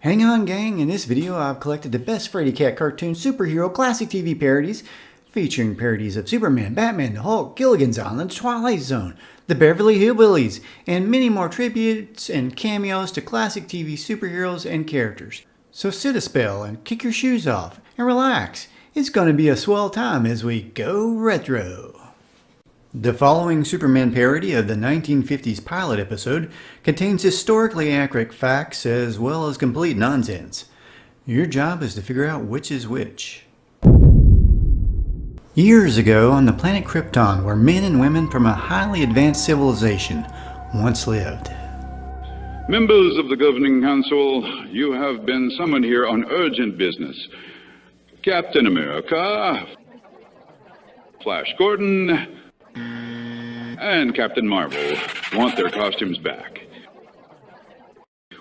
Hang on, gang. In this video, I've collected the best Frady Cat cartoon superhero classic TV parodies, featuring parodies of Superman, Batman, the Hulk, Gilligan's Island, Twilight Zone, the Beverly Hillbillies, and many more tributes and cameos to classic TV superheroes and characters. So sit a spell and kick your shoes off and relax. It's going to be a swell time as we go retro. The following Superman parody of the 1950s pilot episode contains historically accurate facts as well as complete nonsense. Your job is to figure out which is which. Years ago, on the planet Krypton, where men and women from a highly advanced civilization once lived. Members of the Governing Council, you have been summoned here on urgent business. Captain America, Flash Gordon, and Captain Marvel want their costumes back.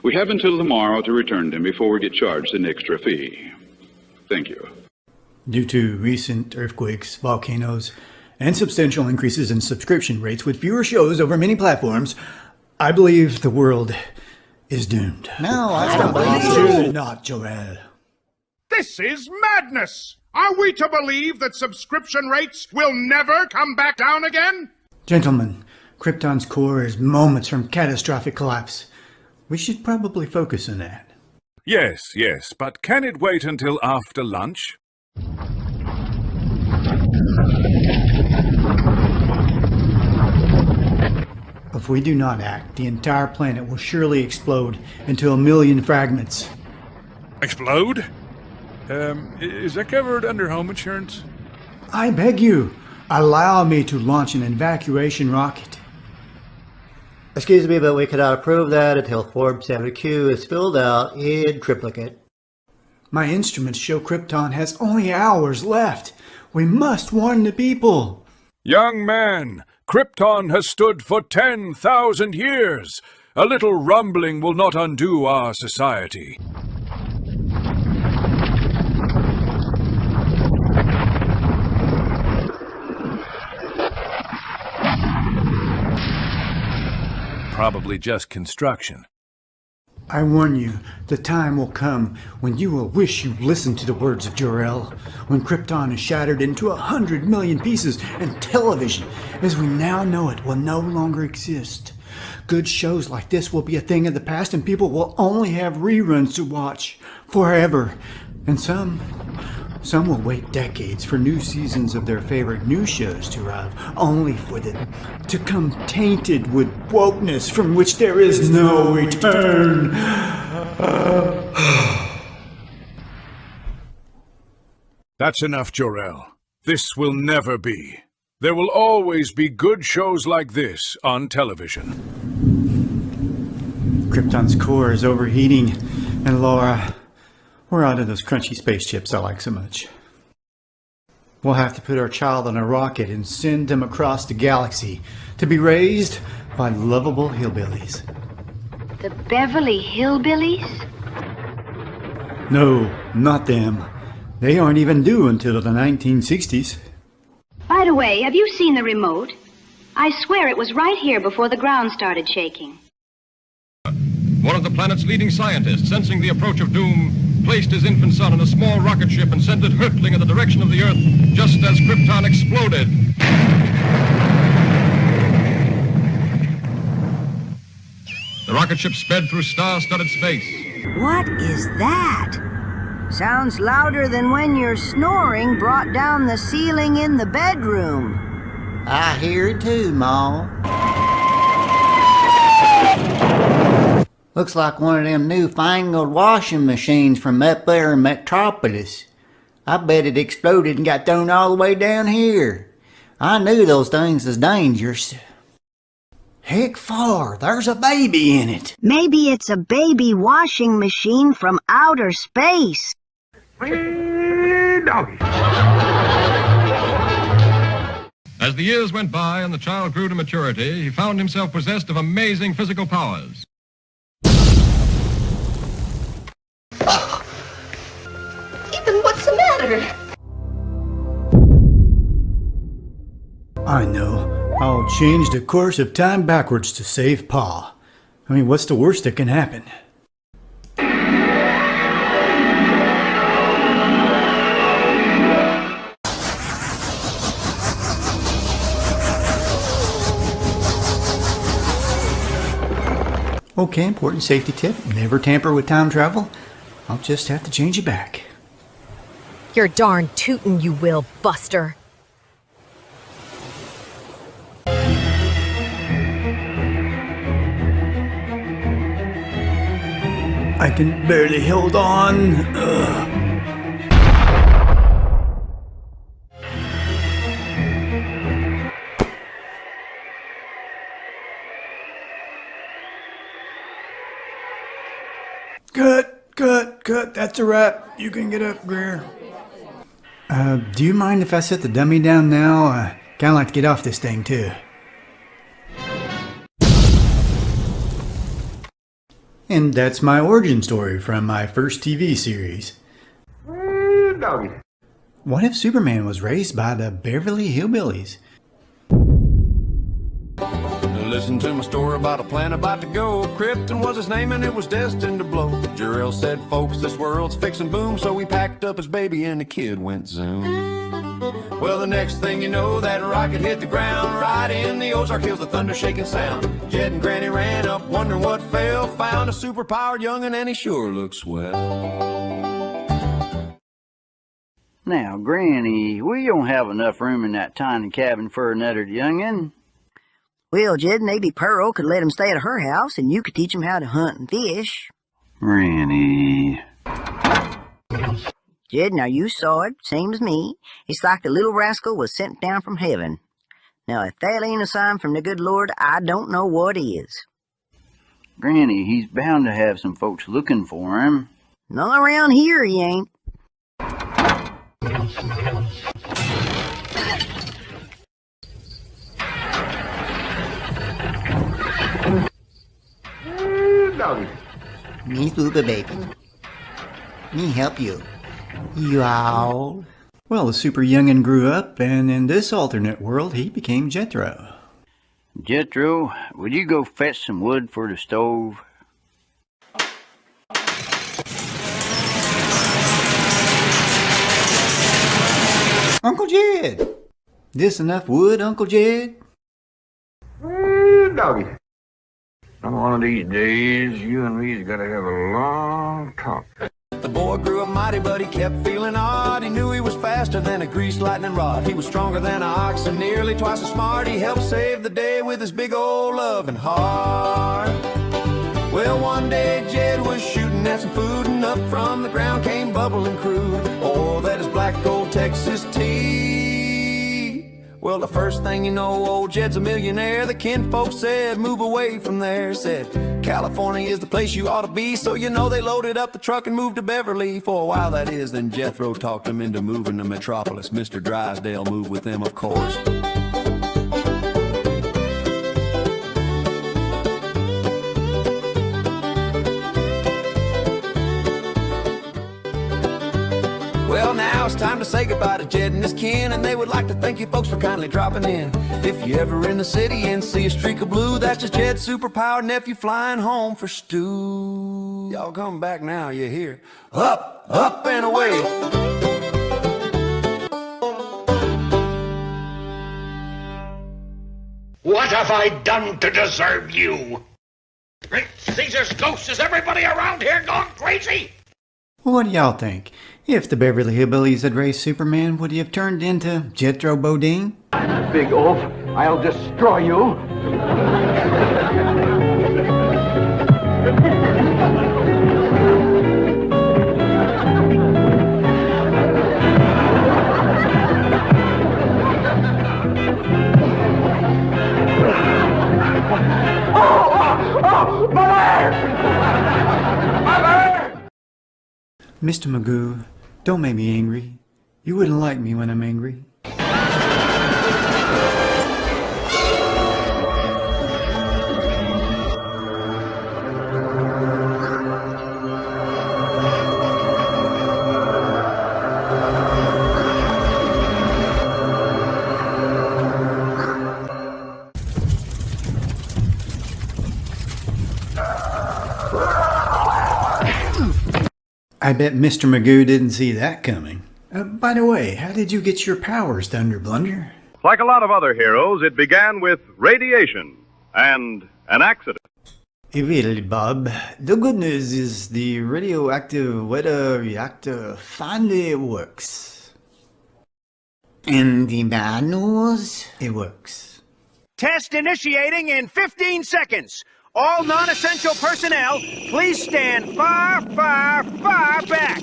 We have until tomorrow to return them before we get charged an extra fee. Thank you. Due to recent earthquakes, volcanoes, and substantial increases in subscription rates with fewer shows over many platforms, I believe the world is doomed. No, I don't believe so. Not, Joel. This is madness! Are we to believe that subscription rates will never come back down again? Gentlemen, Krypton's core is moments from catastrophic collapse. We should probably focus on that. Yes, but can it wait until after lunch? If we do not act, the entire planet will surely explode into 1,000,000 fragments. Explode? Is that covered under home insurance? I beg you, allow me to launch an evacuation rocket. Excuse me, but we cannot approve that until Form 7Q is filled out in triplicate. My instruments show Krypton has only hours left. We must warn the people. Young man, Krypton has stood for 10,000 years. A little rumbling will not undo our society. Probably just construction. I warn you, the time will come when you will wish you listened to the words of Jor-El, when Krypton is shattered into 100 million pieces and television, as we now know it, will no longer exist. Good shows like this will be a thing of the past and people will only have reruns to watch forever. And some will wait decades for new seasons of their favorite new shows to arrive, only for them to come tainted with wokeness from which there is no return. That's enough, Jor-El. This will never be. There will always be good shows like this on television. Krypton's core is overheating, and Laura, we're out of those crunchy spaceships I like so much. We'll have to put our child on a rocket and send them across the galaxy to be raised by lovable hillbillies. The Beverly Hillbillies? No, not them. They aren't even due until the 1960s. By the way, have you seen the remote? I swear it was right here before the ground started shaking. One of the planet's leading scientists, sensing the approach of doom, placed his infant son in a small rocket ship and sent it hurtling in the direction of the Earth just as Krypton exploded. The rocket ship sped through star-studded space. What is that? Sounds louder than when your snoring brought down the ceiling in the bedroom. I hear it too, Ma. Looks like one of them newfangled washing machines from up there in Metropolis. I bet it exploded and got thrown all the way down here. I knew those things was dangerous. Heck for, there's a baby in it. Maybe it's a baby washing machine from outer space. Doggy. As the years went by and the child grew to maturity, he found himself possessed of amazing physical powers. Ethan, what's the matter? I know. I'll change the course of time backwards to save Pa. I mean, what's the worst that can happen? Okay, important safety tip. Never tamper with time travel. I'll just have to change it back. You're darn tootin' you will, Buster. I can barely hold on. Ugh. Cut. That's a wrap. You can get up, Greer. Do you mind if I set the dummy down now? I kinda like to get off this thing, too. And that's my origin story from my first TV series. What if Superman was raised by the Beverly Hillbillies? Listen to my story about a plan about to go. Krypton was his name and it was destined to blow. Jor-El said, folks, this world's fixin' boom. So he packed up his baby and the kid went zoom. Well, the next thing you know, that rocket hit the ground. Right in the Ozark Hills, the thunder shaking sound. Jed and Granny ran up, wondering what fell. Found a super-powered young'un and he sure looks swell. Now, Granny, we don't have enough room in that tiny cabin for another young'un. Well, Jed, maybe Pearl could let him stay at her house, and you could teach him how to hunt and fish. Granny. Jed, now you saw it, same as me. It's like the little rascal was sent down from heaven. Now, if that ain't a sign from the good Lord, I don't know what is. Granny, he's bound to have some folks looking for him. Not around here, he ain't. Me Fuba baby. Me help you. Yow. Well, the super youngin' grew up, and in this alternate world, he became Jethro. Jethro, would you go fetch some wood for the stove? Uncle Jed! This enough wood, Uncle Jed? Doggy. One of these days, you and me's gotta have a long talk. The boy grew up mighty, but he kept feeling odd. He knew he was faster than a greased lightning rod. He was stronger than an ox and nearly twice as smart. He helped save the day with his big old loving heart. Well, one day Jed was shooting at some food, and up from the ground came bubbling crude. Oh, that is black gold Texas tea. Well, the first thing you know, old Jed's a millionaire. The kinfolk said, move away from there. Said, California is the place you ought to be. So you know they loaded up the truck and moved to Beverly. For a while, that is. Then Jethro talked him into moving to Metropolis. Mr. Drysdale moved with them, of course. Well, now it's time to say goodbye to Jed and his kin, and they would like to thank you folks for kindly dropping in. If you're ever in the city and see a streak of blue, that's just Jed's superpowered nephew flying home for stew. Y'all come back now, you hear? Up, up and away. What have I done to deserve you? Great Caesar's ghost, is everybody around here gone crazy? What do y'all think? If the Beverly Hillbillies had raised Superman, would he have turned into Jethro Bodine? Big oaf, I'll destroy you. Mr. Magoo, don't make me angry. You wouldn't like me when I'm angry. I bet Mr. Magoo didn't see that coming. By the way, how did you get your powers, Thunder Blunder? Like a lot of other heroes, it began with radiation and an accident. Well, Bob, the good news is the radioactive weather reactor finally works. And the bad news? It works. Test initiating in 15 seconds. All non-essential personnel, please stand far, far, far back.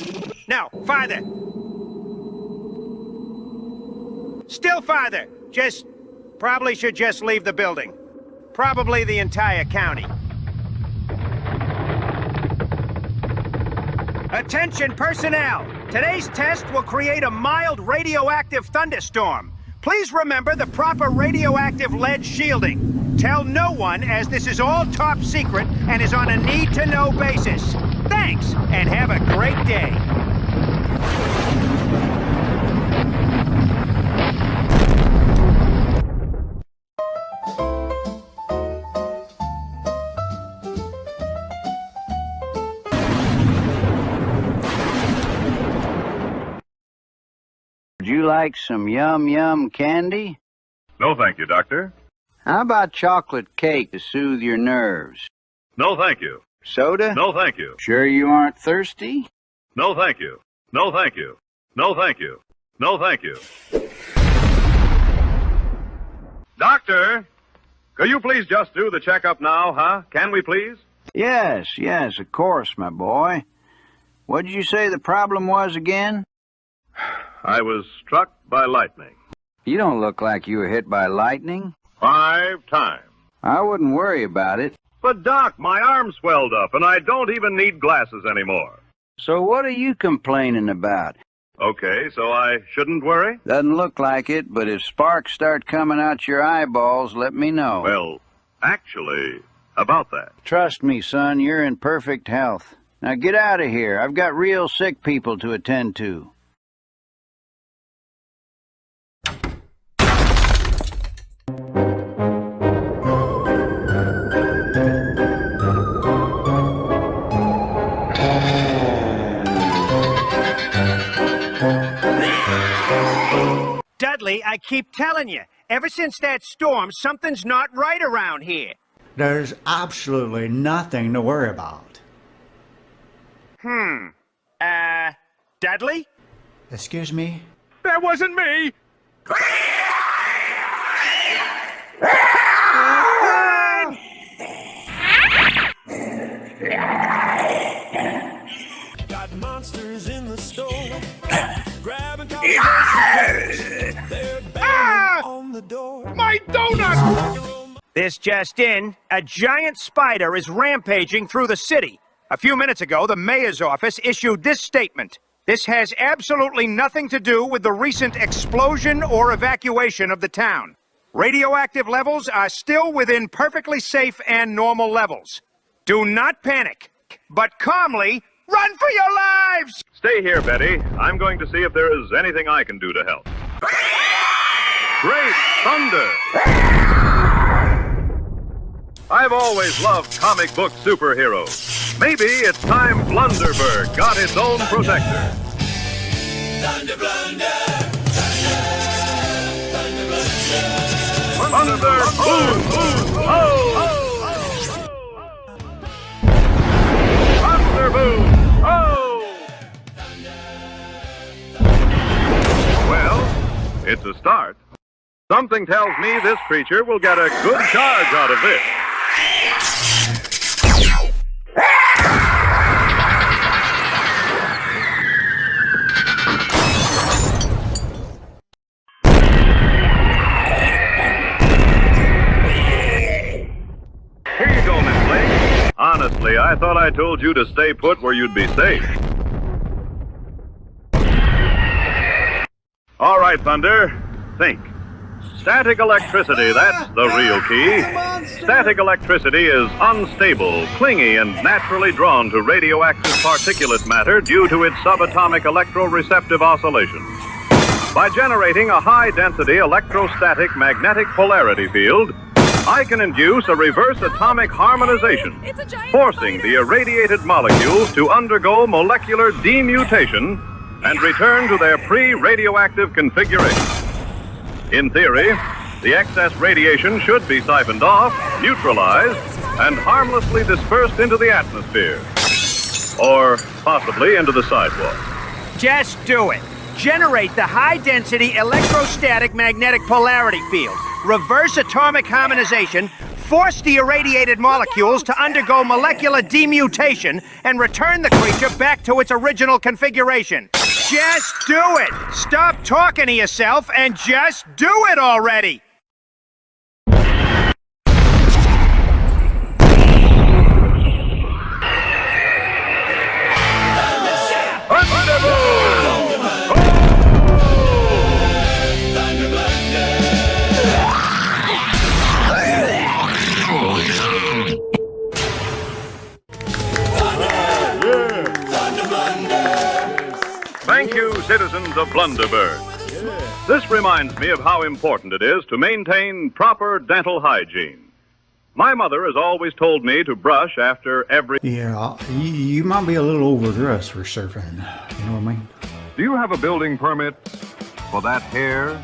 No, farther. Still farther. Probably should just leave the building. Probably the entire county. Attention personnel! Today's test will create a mild radioactive thunderstorm. Please remember the proper radioactive lead shielding. Tell no one, as this is all top secret and is on a need-to-know basis. Thanks, and have a great day. Would you like some yum candy? No, thank you, Doctor. How about chocolate cake to soothe your nerves? No, thank you. Soda? No, thank you. Sure you aren't thirsty? No, thank you. No, thank you. No, thank you. No, thank you. Doctor, could you please just do the checkup now, huh? Can we please? Yes, of course, my boy. What did you say the problem was again? I was struck by lightning. You don't look like you were hit by lightning. 5 times. I wouldn't worry about it. But, Doc, my arm swelled up, and I don't even need glasses anymore. So what are you complaining about? Okay, so I shouldn't worry? Doesn't look like it, but if sparks start coming out your eyeballs, let me know. Well, actually, about that. Trust me, son, you're in perfect health. Now get out of here. I've got real sick people to attend to. Dudley, I keep telling you, ever since that storm, something's not right around here. There's absolutely nothing to worry about. Dudley? Excuse me? That wasn't me! Got monsters in the store. Grabbing on the door. My donut! This just in, a giant spider is rampaging through the city. A few minutes ago, the mayor's office issued this statement. This has absolutely nothing to do with the recent explosion or evacuation of the town. Radioactive levels are still within perfectly safe and normal levels. Do not panic, but calmly run for your lives! Stay here, Betty. I'm going to see if there is anything I can do to help. Great Thunder! I've always loved comic book superheroes. Maybe it's time Blunderberg got its own protector. Thunder Blunder! Thunder, boom, boom, oh! Thunder, boom, oh! Well, it's a start. Something tells me this creature will get a good charge out of this. Here you go, Miss Blake. Honestly, I thought I told you to stay put where you'd be safe. All right, Thunder. Think. Static electricity, that's the real key. Static electricity is unstable, clingy, and naturally drawn to radioactive particulate matter due to its subatomic electroreceptive oscillations. By generating a high-density electrostatic magnetic polarity field, I can induce a reverse atomic harmonization, forcing the irradiated molecules to undergo molecular demutation and return to their pre-radioactive configuration. In theory, the excess radiation should be siphoned off, neutralized, and harmlessly dispersed into the atmosphere. Or possibly into the sidewalk. Just do it. Generate the high-density electrostatic magnetic polarity field. Reverse atomic harmonization. Force the irradiated molecules to undergo molecular demutation and return the creature back to its original configuration. Just do it! Stop talking to yourself and just do it already! Thank you, citizens of Blunderbird. This reminds me of how important it is to maintain proper dental hygiene. My mother has always told me to brush after every... Yeah, you might be a little overdressed for surfing. You know what I mean? Do you have a building permit for that hair?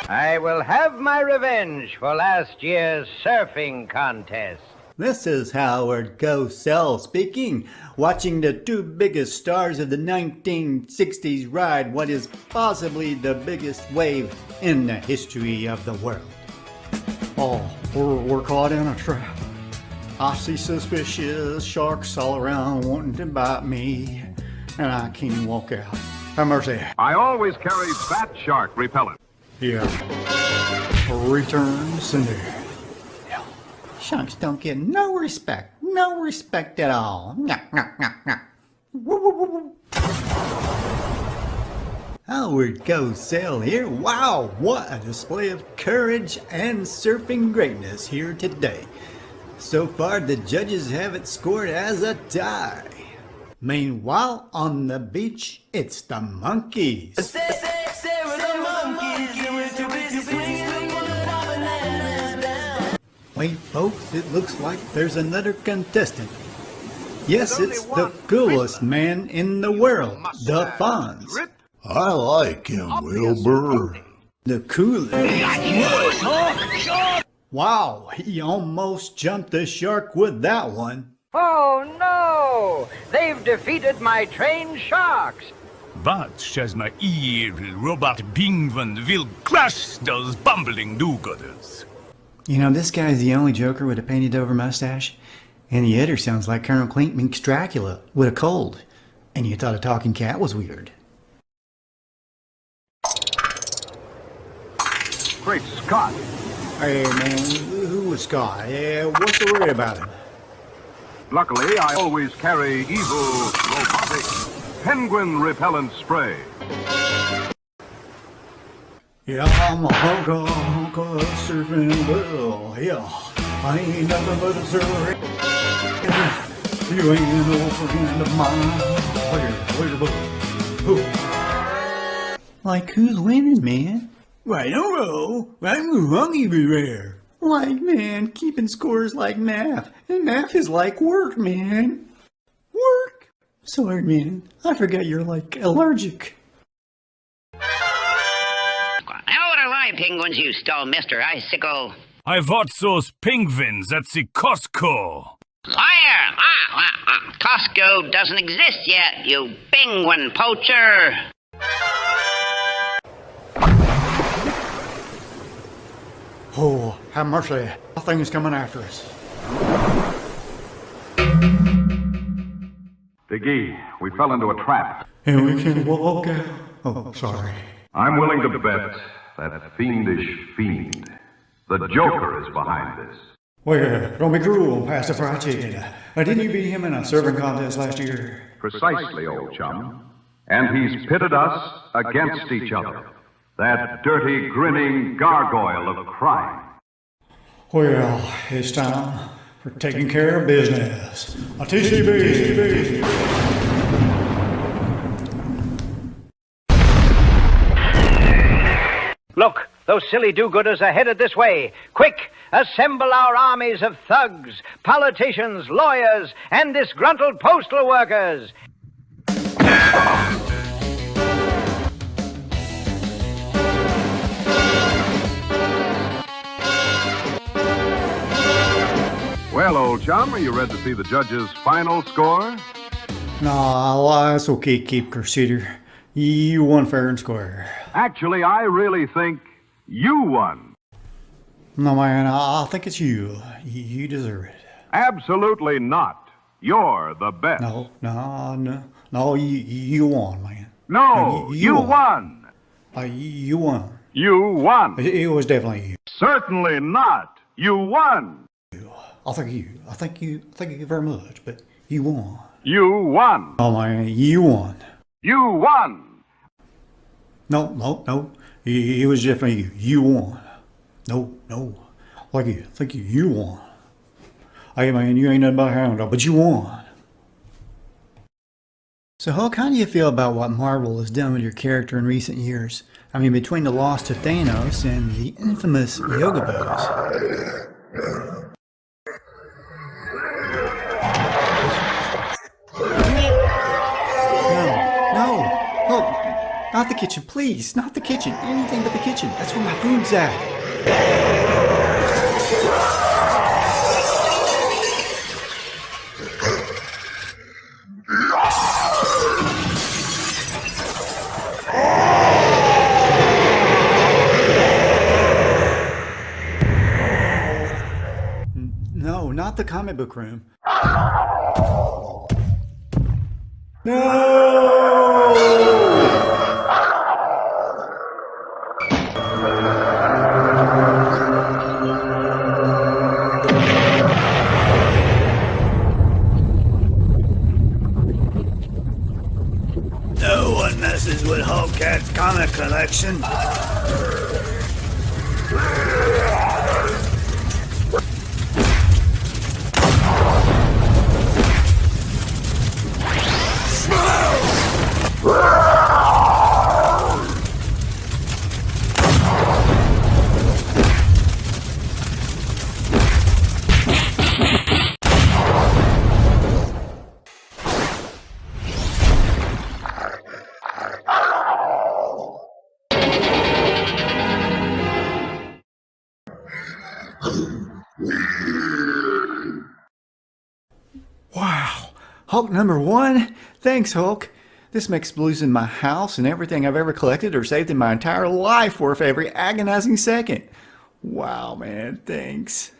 I will have my revenge for last year's surfing contest. This is Howard Cosell speaking, watching the two biggest stars of the 1960s ride what is possibly the biggest wave in the history of the world. Oh, we're caught in a trap. I see suspicious sharks all around wanting to bite me, and I can't even walk out. Have mercy. I always carry fat shark repellent. Yeah. Return sender. Sharks don't get no respect at all. Howard Cosell here. Wow, what a display of courage and surfing greatness here today. So far, the judges have it scored as a tie. Meanwhile, on the beach, it's the monkeys. Wait, folks, it looks like there's another contestant. Yes, it's the coolest man in the world, the Fonz. I like him, Wilbur. The coolest. Wow, he almost jumped the shark with that one. Oh no! They've defeated my trained sharks! But says my evil robot Bingman will crush those bumbling do-gooders. You know, this guy's the only Joker with a painted over mustache, and the other sounds like Colonel Clint Meeks Dracula with a cold, and you thought a talking cat was weird. Great Scott! Hey man, who was Scott? What's the worry about him? Luckily, I always carry evil, robotic, penguin repellent spray. Yeah, I'm a honka surfing girl. Yeah, I ain't nothing but a surfer. You ain't no friend of mine. Who? Like, who's winning, man? I don't know. I'm wrong everywhere. Like, man, keeping scores like math. And math is like work, man. Work? Sorry, man. I forgot you're, like, allergic. Penguins you stole, Mr. Icicle. I bought those penguins at the Costco. Liar! Costco doesn't exist yet, you penguin poacher. Oh, have mercy. That thing is coming after us. McGee, we fell into a trap. And we can walk out. Oh, sorry. I'm willing to bet that fiendish fiend, the Joker, is behind this. Well, don't be cruel and pass the fried chicken. Didn't you beat him in a serving contest last year? Precisely, old chum. And he's pitted us against each other. That dirty, grinning gargoyle of crime. Well, it's time for taking care of business. A TCB. Look, Those silly do-gooders are headed this way. Quick, assemble our armies of thugs, politicians, lawyers, and disgruntled postal workers. Well, old chum, are you ready to see the judge's final score? Nah, that's okay, Cape Crusader. You won fair and square. Actually, I really think you won. No, man, I think it's you. You deserve it. Absolutely not. You're the best. No, you won, man. No, you won. You won. You won. It was definitely you. Certainly not. You won. I thank you very much, but you won. You won. Oh, man, you won. You won. No. It was definitely you. You won. No. Thank you. You won. Hey, man, you ain't nothing but a hound dog, but you won. So, Hulk, how do you feel about what Marvel has done with your character in recent years? I mean, between the loss to Thanos and the infamous yoga pose. No, Hulk, not the kitchen, please, not the kitchen, anything but the kitchen. That's where my food's at. No, not the comic book room. No! No one messes with Hulk Cat's comic collection. Wow, Hulk #1? Thanks, Hulk. This makes losing my house and everything I've ever collected or saved in my entire life worth every agonizing second. Wow, man, thanks.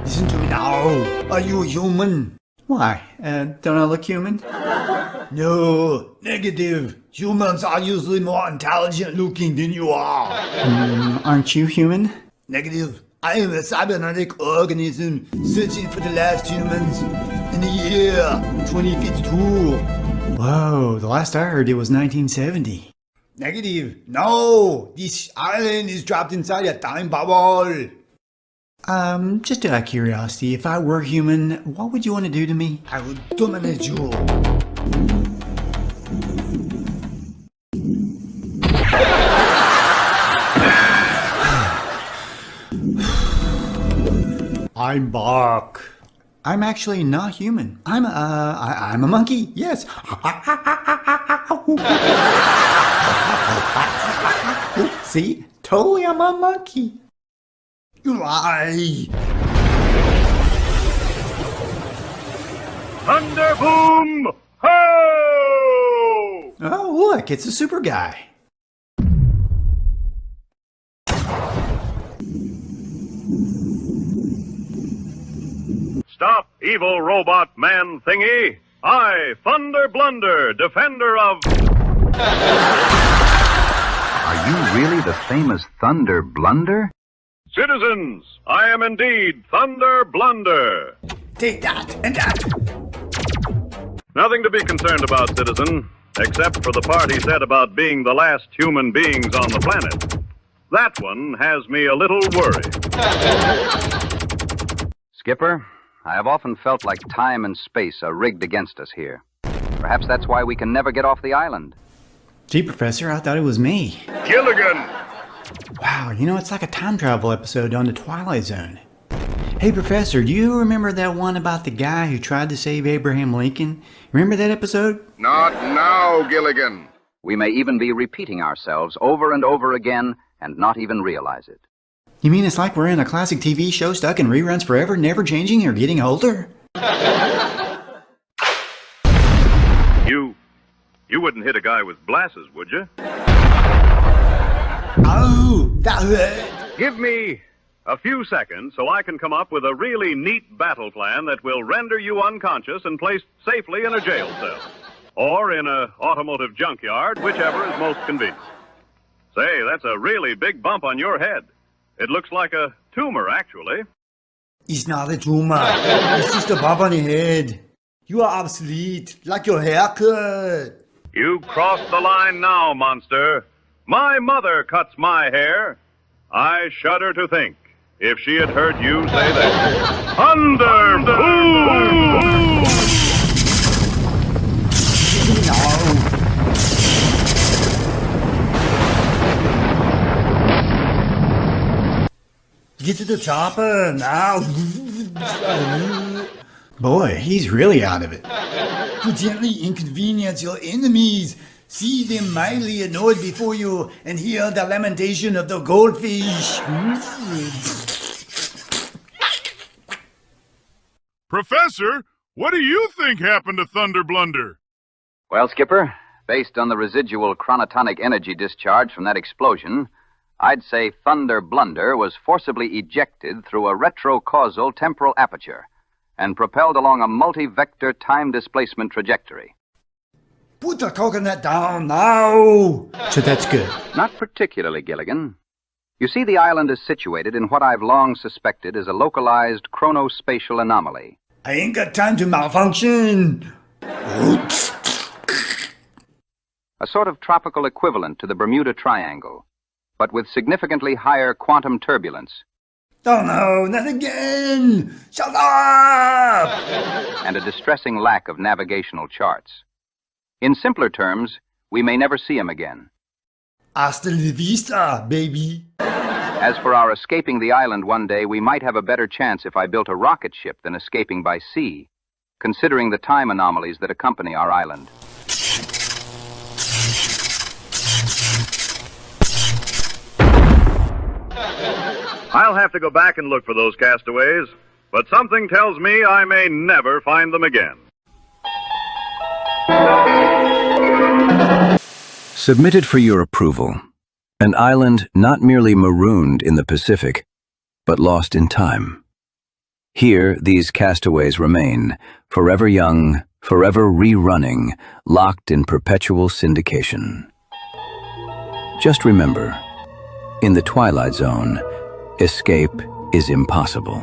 Listen to me now. Are you human? Why? Don't I look human? No, negative. Humans are usually more intelligent looking than you are. Aren't you human? Negative. I am a cybernetic organism searching for the last humans in the year 2052. Whoa, the last I heard it was 1970. Negative. No, this island is trapped inside a time bubble. Just out of curiosity, if I were human, what would you want to do to me? I would dominate you. I'm Bark. I'm actually not human. I'm a monkey. Yes. See? Totally I'm a monkey. You lie. Thunder boom! Ho! Oh, look, it's a super guy. Stop, evil robot man thingy. I, Thunder Blunder, defender of... Are you really the famous Thunder Blunder? Citizens, I am indeed Thunder Blunder. Take that and that. Nothing to be concerned about, citizen, except for the part he said about being the last human beings on the planet. That one has me a little worried. Skipper, I have often felt like time and space are rigged against us here. Perhaps that's why we can never get off the island. Gee, Professor, I thought it was me. Gilligan! Wow, it's like a time travel episode on the Twilight Zone. Hey, Professor, do you remember that one about the guy who tried to save Abraham Lincoln? Remember that episode? Not now, Gilligan. We may even be repeating ourselves over and over again and not even realize it. You mean it's like we're in a classic TV show stuck in reruns forever, never changing or getting older? You wouldn't hit a guy with glasses, would you? Oh, that hurt. Give me a few seconds so I can come up with a really neat battle plan that will render you unconscious and placed safely in a jail cell. Or in an automotive junkyard, whichever is most convenient. Say, that's a really big bump on your head. It looks like a tumor, actually. It's not a tumor. It's just a bump on your head. You are obsolete, like your haircut. You crossed the line now, monster. My mother cuts my hair. I shudder to think if she had heard you say that. Thunder Blunder! Get to the chopper now. Boy, he's really out of it. To gently inconvenience your enemies. See them mildly annoyed before you and hear the lamentation of the goldfish. Professor, what do you think happened to Thunder Blunder? Well, Skipper, based on the residual chronotonic energy discharge from that explosion, I'd say Thunder Blunder was forcibly ejected through a retrocausal temporal aperture and propelled along a multi-vector time displacement trajectory. Put the coconut down now! So that's good. Not particularly, Gilligan. You see, the island is situated in what I've long suspected is a localized chronospatial anomaly. I ain't got time to malfunction! A sort of tropical equivalent to the Bermuda Triangle, but with significantly higher quantum turbulence. Oh no, not again! Shut up! And a distressing lack of navigational charts. In simpler terms, we may never see him again. Hasta la vista, baby. As for our escaping the island one day, we might have a better chance if I built a rocket ship than escaping by sea, considering the time anomalies that accompany our island. I'll have to go back and look for those castaways, but something tells me I may never find them again. Submitted for your approval. An island not merely marooned in the Pacific, but lost in time. Here, these castaways remain, forever young, forever rerunning, locked in perpetual syndication. Just remember, in the Twilight Zone, escape is impossible.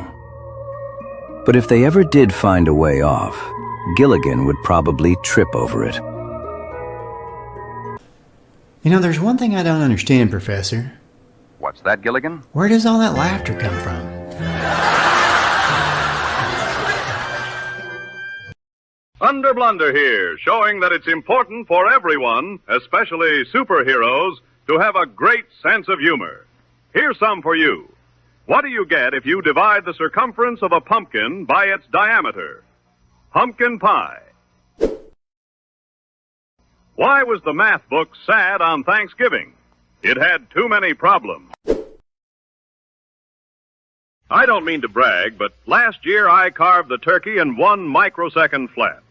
But if they ever did find a way off, Gilligan would probably trip over it. There's one thing I don't understand, Professor. What's that, Gilligan? Where does all that laughter come from? Thunder Blunder here, showing that it's important for everyone, especially superheroes, to have a great sense of humor. Here's some for you. What do you get if you divide the circumference of a pumpkin by its diameter? Pumpkin pie. Why was the math book sad on Thanksgiving? It had too many problems. I don't mean to brag, but last year I carved the turkey in 1 microsecond flat.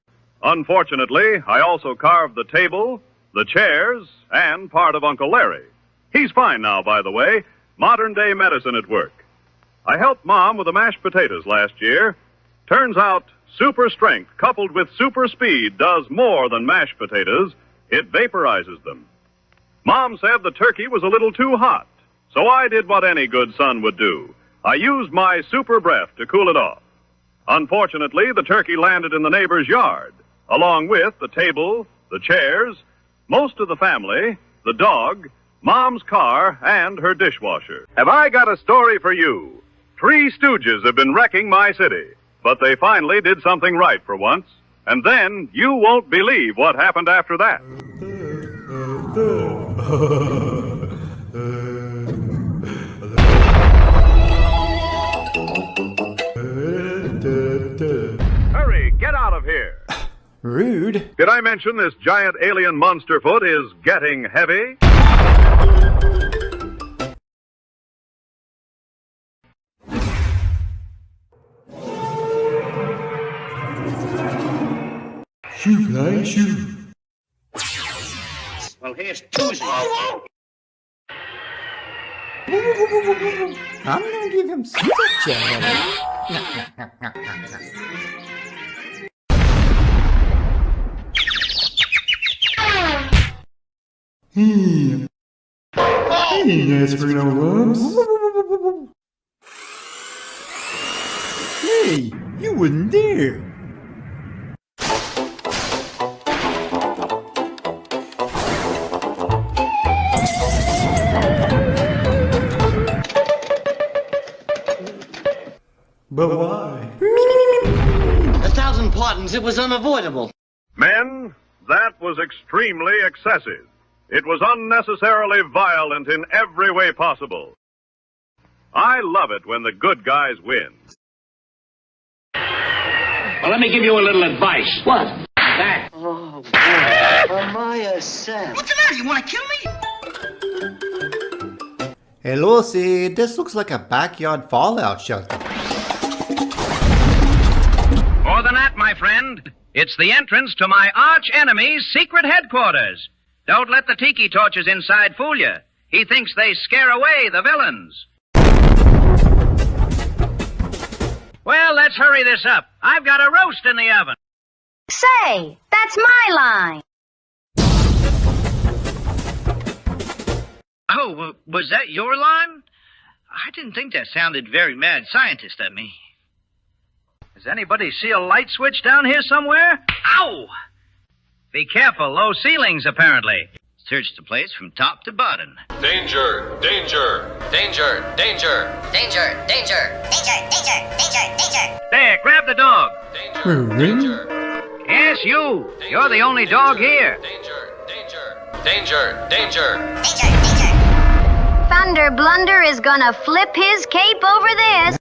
Unfortunately, I also carved the table, the chairs, and part of Uncle Larry. He's fine now, by the way. Modern-day medicine at work. I helped Mom with the mashed potatoes last year. Turns out, super strength coupled with super speed does more than mashed potatoes. It vaporizes them. Mom said the turkey was a little too hot, so I did what any good son would do. I used my super breath to cool it off. Unfortunately, the turkey landed in the neighbor's yard, along with the table, the chairs, most of the family, the dog, Mom's car, and her dishwasher. Have I got a story for you? Three Stooges have been wrecking my city, but they finally did something right for once. And then you won't believe what happened after that. Hurry, get out of here. Rude. Did I mention this giant alien monster foot is getting heavy? Shoe fly, shoe. Well, here's Tuesday. I'm gonna give him such a headache. He ain't asked for no lumps. Hey, you wouldn't dare. But why? 1,000 pardons, it was unavoidable. Men, that was extremely excessive. It was unnecessarily violent in every way possible. I love it when the good guys win. Well, let me give you a little advice. What? That. Oh, boy. Amaya said. What's the matter? You want to kill me? Hey, Lucy, this looks like a backyard fallout shelter. More than that, my friend. It's the entrance to my arch enemy's secret headquarters. Don't let the tiki torches inside fool you. He thinks they scare away the villains. Well, let's hurry this up. I've got a roast in the oven. Say, that's my line. Oh, was that your line? I didn't think that sounded very mad scientist at me. Does anybody see a light switch down here somewhere? Ow! Be careful, low ceilings, apparently. Search the place from top to bottom. Danger! Danger! Danger! Danger! Danger! Danger! Danger! Danger! Danger! Danger! There, grab the dog. Danger! Yes, you. You're the only dog here. Danger! Danger! Danger! Thunder Blunder is gonna flip his cape over this.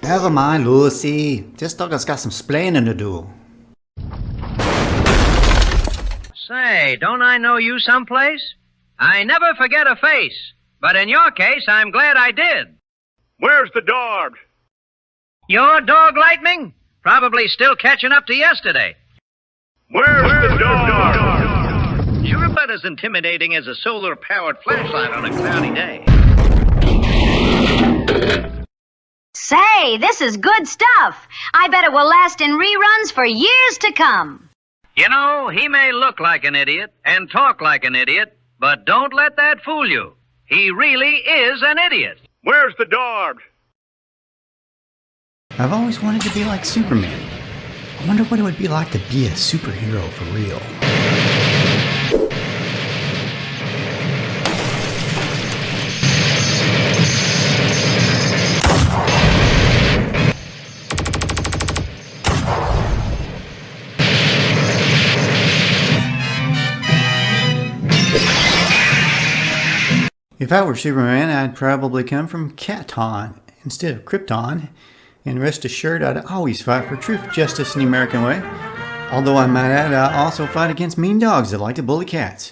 Never mind, Lucy. This dog has got some splaining to do. Say, don't I know you someplace? I never forget a face. But in your case, I'm glad I did. Where's the dog? Your dog, Lightning? Probably still catching up to yesterday. Where's the dog? You're about as intimidating as a solar-powered flashlight on a cloudy day. Say, this is good stuff. I bet it will last in reruns for years to come. You know, he may look like an idiot and talk like an idiot, but don't let that fool you. He really is an idiot. Where's the dog? I've always wanted to be like Superman. I wonder what it would be like to be a superhero for real. If I were Superman, I'd probably come from Katon instead of Krypton. And rest assured, I'd always fight for truth, justice, and the American way. Although I might add, I also fight against mean dogs that like to bully cats.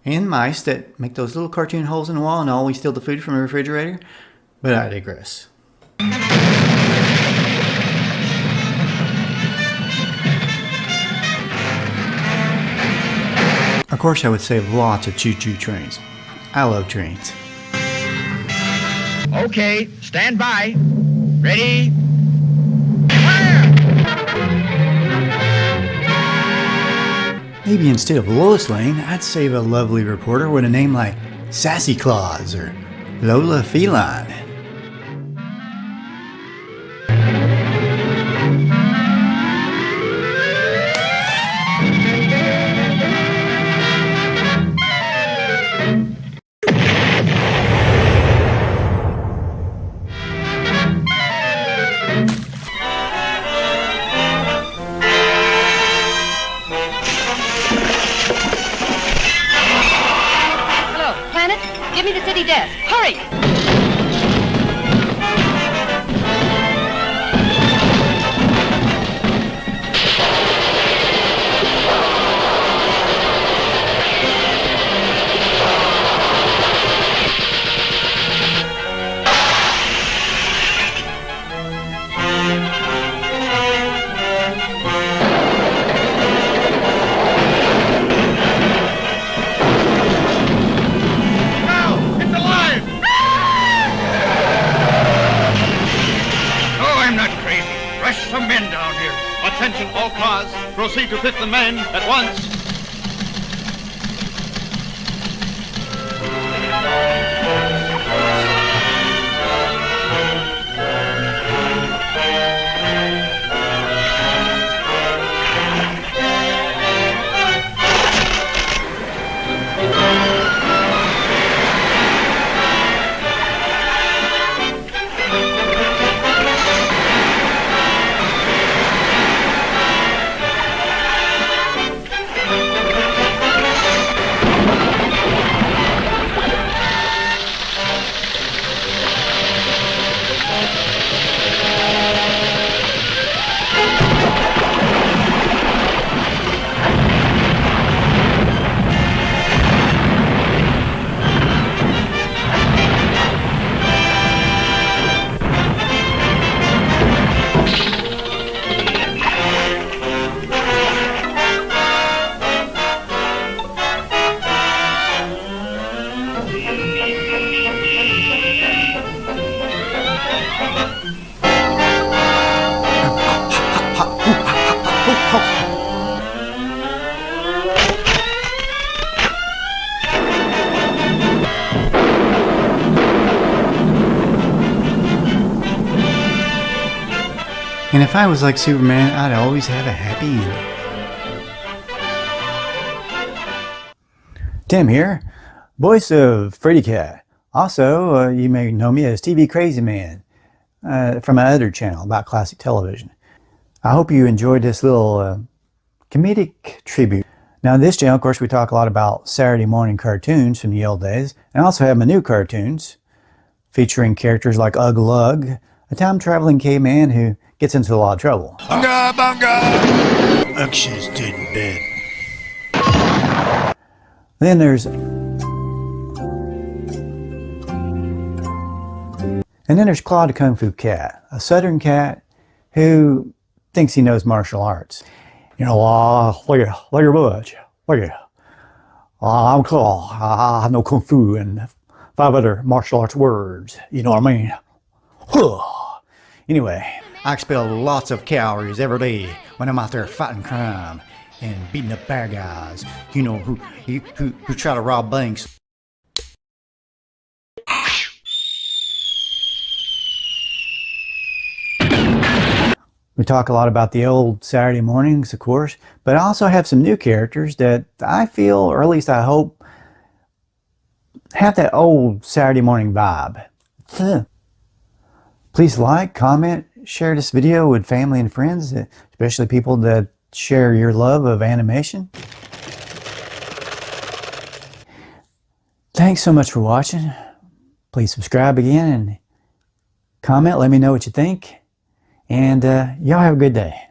And mice that make those little cartoon holes in the wall and always steal the food from the refrigerator. But I digress. Of course, I would save lots of choo-choo trains. I love trains. Okay, stand by. Ready? Maybe instead of Lois Lane, I'd save a lovely reporter with a name like Sassy Claus or Lola Feline. Hurry! Some men down here. Attention all cars. Proceed to fit the men at once. And if I was like Superman, I'd always have a happy ending. Tim here, voice of Frady Cat. Also, you may know me as TV Crazy Man from my other channel about classic television. I hope you enjoyed this little comedic tribute. Now, in this channel, of course, we talk a lot about Saturday morning cartoons from the old days, and I also have my new cartoons featuring characters like Ugg Lug, a time-traveling caveman who gets into a lot of trouble. Bunga, bunga! Action's dead in bed. Then there's Claude the Kung Fu Cat, a southern cat who thinks he knows martial arts. You know, look at Butch. Look at I'm Claude. I know Kung Fu and 5 other martial arts words. You know what I mean? Anyway, I expel lots of calories every day when I'm out there fighting crime and beating up bad guys, you know, who try to rob banks. We talk a lot about the old Saturday mornings, of course, but I also have some new characters that I feel, or at least I hope, have that old Saturday morning vibe. Please like, comment, share this video with family and friends, especially people that share your love of animation. Thanks so much for watching. Please subscribe again and comment. Let me know what you think. And y'all have a good day.